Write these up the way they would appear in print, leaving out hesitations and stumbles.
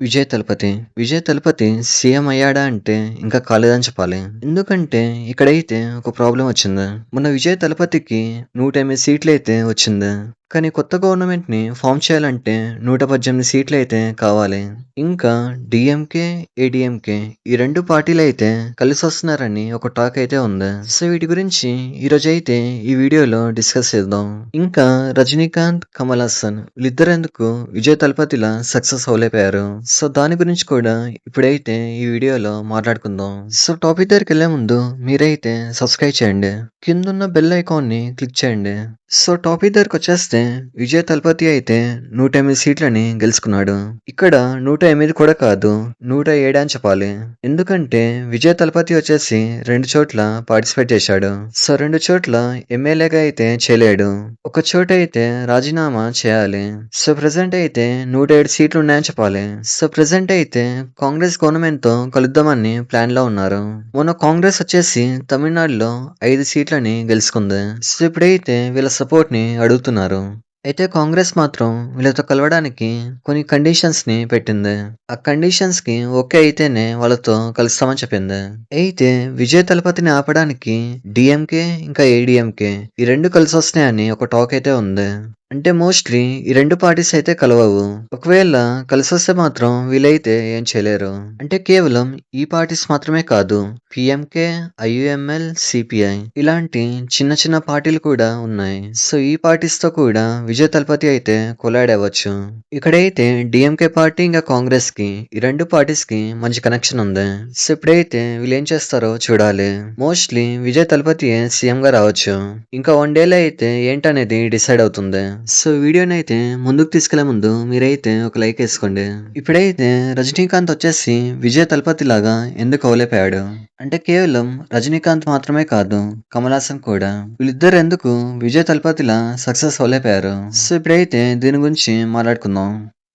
Vijay Thalapathy. Vijay Thalapathy CM అయ్యాడా అంటే ఇంకా కాలేదని చెప్పాలి. ఎందుకంటే ఇక్కడైతే ఒక ప్రాబ్లమ్ వచ్చింది. మొన్న విజయ్ తలపతికి 108 సీట్లయితే వచ్చింది. కానీ కొత్త గవర్నమెంట్‌ని ఫార్మ్ చేయాలంటే 118 సీట్లయితే కావాలి. ఇంకా డీఎంకే, ఏడీఎంకే ఈ 2 పార్టీలయితే కలిసొస్తున్నారని ఒక టాక్ అయితే ఉంది. సో వీటి గురించి ఈరోజైతే ఈ వీడియోలో డిస్కస్ చేద్దాం. ఇంకా రజనీకాంత్, కమల్ హాసన్ వీళ్ళిద్దరెందుకు విజయ్ తలపతిలా సక్సెస్ అవ్వలేకపోయారు. సో దాని గురించి కూడా ఇప్పుడైతే ఈ వీడియోలో మాట్లాడుకుందాం. సో టాపిక్ దగ్గరికెళ్లే ముందు మీరైతే సబ్స్క్రైబ్ చేయండి. కిందున్న బెల్ ఐకాన్ని క్లిక్ చేయండి. సో టాపిక్ దగ్గరకొచ్చేస్తే విజయ్ తలపతి అయితే 108 సీట్లని గెలుచుకున్నాడు. ఇక్కడ 108 కూడా కాదు 107 అని చెప్పాలి. ఎందుకంటే విజయ్ తలపతి వచ్చేసి 2 చోట్ల పార్టిసిపేట్ చేశాడు. సో 2 చోట్ల ఎమ్మెల్యేగా అయితే చేయలేడు. ఒక చోట అయితే రాజీనామా చేయాలి. సో ప్రెసెంట్ అయితే 107 సీట్లు ఉన్నాయని చెప్పాలి. సో ప్రెసెంట్ అయితే కాంగ్రెస్ గవర్నమెంట్ తో కలుద్దామని ప్లాన్ లో ఉన్నారు. మొన్న కాంగ్రెస్ వచ్చేసి తమిళనాడులో 5 సీట్లని గెలుచుకుంది. సో ఇప్పుడైతే వీళ్ళ సపోర్ట్ ని అడుగుతున్నారు. అయితే కాంగ్రెస్ మాత్రం వీళ్ళతో కలవడానికి కొన్ని కండిషన్స్ ని పెట్టింది. ఆ కండిషన్స్ కి ఓకే అయితేనే వాళ్ళతో కలుస్తామని చెప్పింది. అయితే విజయ్ తలపతిని ఆపడానికి డిఎంకే ఇంకా ఏడీఎంకే ఈ 2 కలిసి వస్తున్నాయని ఒక టాక్ అయితే ఉంది. అంటే మోస్ట్లీ ఈ 2 పార్టీస్ అయితే కలవవు. ఒకవేళ కలిసొస్తే మాత్రం వీళ్ళైతే ఏం చేయలేరు. అంటే కేవలం ఈ పార్టీస్ మాత్రమే కాదు, పిఎంకే, ఐయుఎంఎల్, సిపిఐ ఇలాంటి చిన్న చిన్న పార్టీలు కూడా ఉన్నాయి. సో ఈ పార్టీస్ తో కూడా విజయ్ తలపతి అయితే కొలాడ్ అవ్వచ్చు. ఇక్కడైతే డిఎంకే పార్టీ ఇంకా కాంగ్రెస్ కి ఈ 2 పార్టీస్ కి మంచి కనెక్షన్ ఉంది. సో ఇప్పుడైతే వీళ్ళు ఏం చేస్తారో చూడాలి. మోస్ట్లీ విజయ్ తలపతి సీఎం గా రావచ్చు. ఇంకా 1 డేలో అయితే ఏంటనేది డిసైడ్ అవుతుంది. సో వీడియోని అయితే ముందుకు తీసుకెళ్లే ముందు మీరైతే ఒక లైక్ వేసుకోండి. ఇప్పుడైతే రజనీకాంత్ వచ్చేసి విజయ్ తలపతి లాగా ఎందుకు అవలేపాడు అంటే కేవలం రజనీకాంత్ మాత్రమే కాదు, కమల్ హాసన్ కూడా వీళ్ళిద్దరు ఎందుకు విజయ్ తలపతిలా సక్సెస్ అవలేపారు. సో ఇప్పుడైతే దీని గురించి మాట్లాడుకుందాం.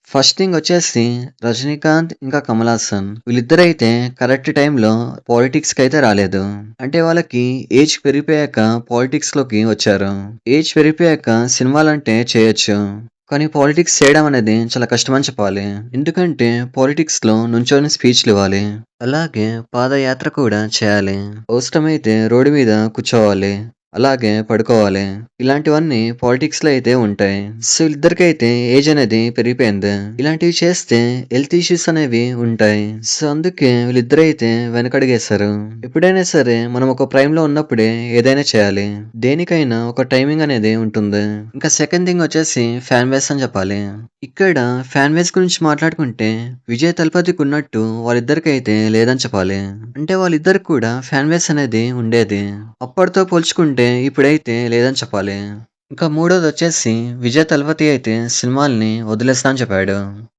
ఫస్ట్ థింగ్ వచ్చేసి రజనీకాంత్ ఇంకా కమల్ హాసన్ వీళ్ళిద్దరైతే కరెక్ట్ టైంలో పాలిటిక్స్ కి అయితే రాలేదు. అంటే వాళ్ళకి ఏజ్ పెరిగిపోయాక పాలిటిక్స్ లోకి వచ్చారు. ఏజ్ పెరిగిపోయాక సినిమాలంటే చేయొచ్చు, కానీ పాలిటిక్స్ చేయడం అనేది చాలా కష్టం అని చెప్పాలి. ఎందుకంటే పాలిటిక్స్ లో నుంచొని స్పీచ్లు ఇవ్వాలి, అలాగే పాదయాత్ర కూడా చేయాలి, అవసరమైతే రోడ్డు మీద కూర్చోవాలి, అలాగే పడుకోవాలి. ఇలాంటివన్నీ పాలిటిక్స్ లో అయితే ఉంటాయి. సో వీళ్ళిద్దరికైతే ఏజ్ అనేది పెరిగిపోయింది. ఇలాంటివి చేస్తే హెల్త్ ఇష్యూస్ అనేవి ఉంటాయి. సో అందుకే వీళ్ళిద్దరైతే వెనకడిగేశారు. ఎప్పుడైనా సరే మనం ఒక ప్రైమ్ లో ఉన్నప్పుడే ఏదైనా చేయాలి. దేనికైనా ఒక టైమింగ్ అనేది ఉంటుంది. ఇంకా సెకండ్ థింగ్ వచ్చేసి ఫ్యాన్ బేస్ అని చెప్పాలి. ఇక్కడ ఫ్యాన్ బేస్ గురించి మాట్లాడుకుంటే విజయ్ తలపతికి ఉన్నట్టు వాళ్ళిద్దరికైతే లేదని చెప్పాలి. అంటే వాళ్ళిద్దరికి కూడా ఫ్యాన్ బేస్ అనేది ఉండేది. అప్పటితో పోల్చుకుంటే ఇప్పుడైతే లేదని చెప్పాలి. ఇంకా మూడోది వచ్చేసి విజయ్ తలపతి అయితే సినిమాల్ని వదిలేస్తా అని చెప్పాడు.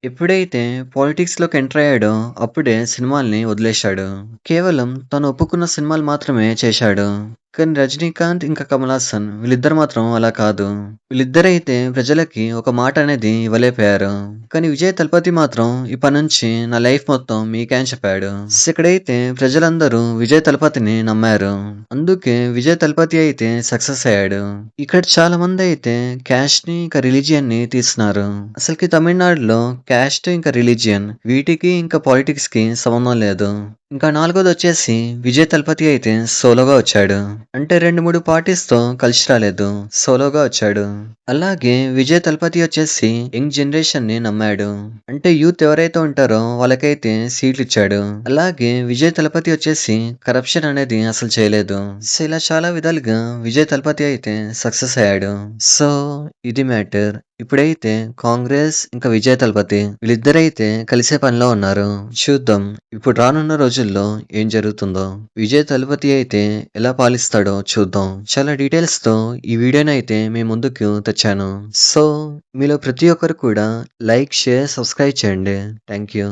ఎప్పుడైతే పాలిటిక్స్ లోకి ఎంటర్ అయ్యాడో అప్పుడే సినిమాల్ని వదిలేశాడు. కేవలం తను ఒప్పుకున్న సినిమాలు మాత్రమే చేశాడు. కానీ రజనీకాంత్ ఇంకా కమల్ హాసన్ వీళ్ళిద్దరు మాత్రం అలా కాదు. వీళ్ళిద్దరైతే ప్రజలకి ఒక మాట అనేది ఇవ్వలేకపోయారు. కానీ విజయ్ తలపతి మాత్రం ఇప్పటి నుంచి నా లైఫ్ మొత్తం మీకే అని చెప్పాడు. ఇక్కడైతే ప్రజలందరూ విజయ్ తలపతిని నమ్మారు. అందుకే విజయ్ తలపతి అయితే సక్సెస్ అయ్యాడు. ఇక్కడ చాలా మంది అయితే క్యాస్ట్ ని ఇంకా రిలీజియన్ ని తీస్తున్నారు. అసలుకి తమిళనాడులో క్యాస్ట్ ఇంకా రిలీజియన్ వీటికి ఇంకా పాలిటిక్స్ కి సంబంధం లేదు. ఇంకా నాలుగోది వచ్చేసి విజయ్ తలపతి అయితే సోలోగా వచ్చాడు. అంటే 2-3 పార్టీస్ తో కలిసి రాలేదు, సోలోగా వచ్చాడు. అలాగే విజయ్ తలపతి వచ్చేసి యంగ్ జనరేషన్ ని నమ్మాడు. అంటే యూత్ ఎవరైతే ఉంటారో వాళ్ళకైతే సీట్లు ఇచ్చాడు. అలాగే విజయ్ తలపతి వచ్చేసి కరప్షన్ అనేది అసలు చేయలేదు. సో ఇలా చాలా విధాలుగా విజయ్ తలపతి అయితే సక్సెస్ అయ్యాడు. సో ఇది మ్యాటర్. ఇప్పుడైతే కాంగ్రెస్ ఇంకా విజయ్ తలపతి వీళ్ళిద్దరైతే కలిసే పనిలో ఉన్నారు. చూద్దాం ఇప్పుడు రానున్న రోజుల్లో ఏం జరుగుతుందో. విజయ్ తలపతి అయితే ఎలా పాలిస్తాడో చూద్దాం. చాలా డీటెయిల్స్ తో ఈ వీడియోని అయితే మీ ముందుకు తెచ్చాను. సో మీలో ప్రతి ఒక్కరు కూడా లైక్, షేర్, సబ్స్క్రైబ్ చేయండి. Thank you.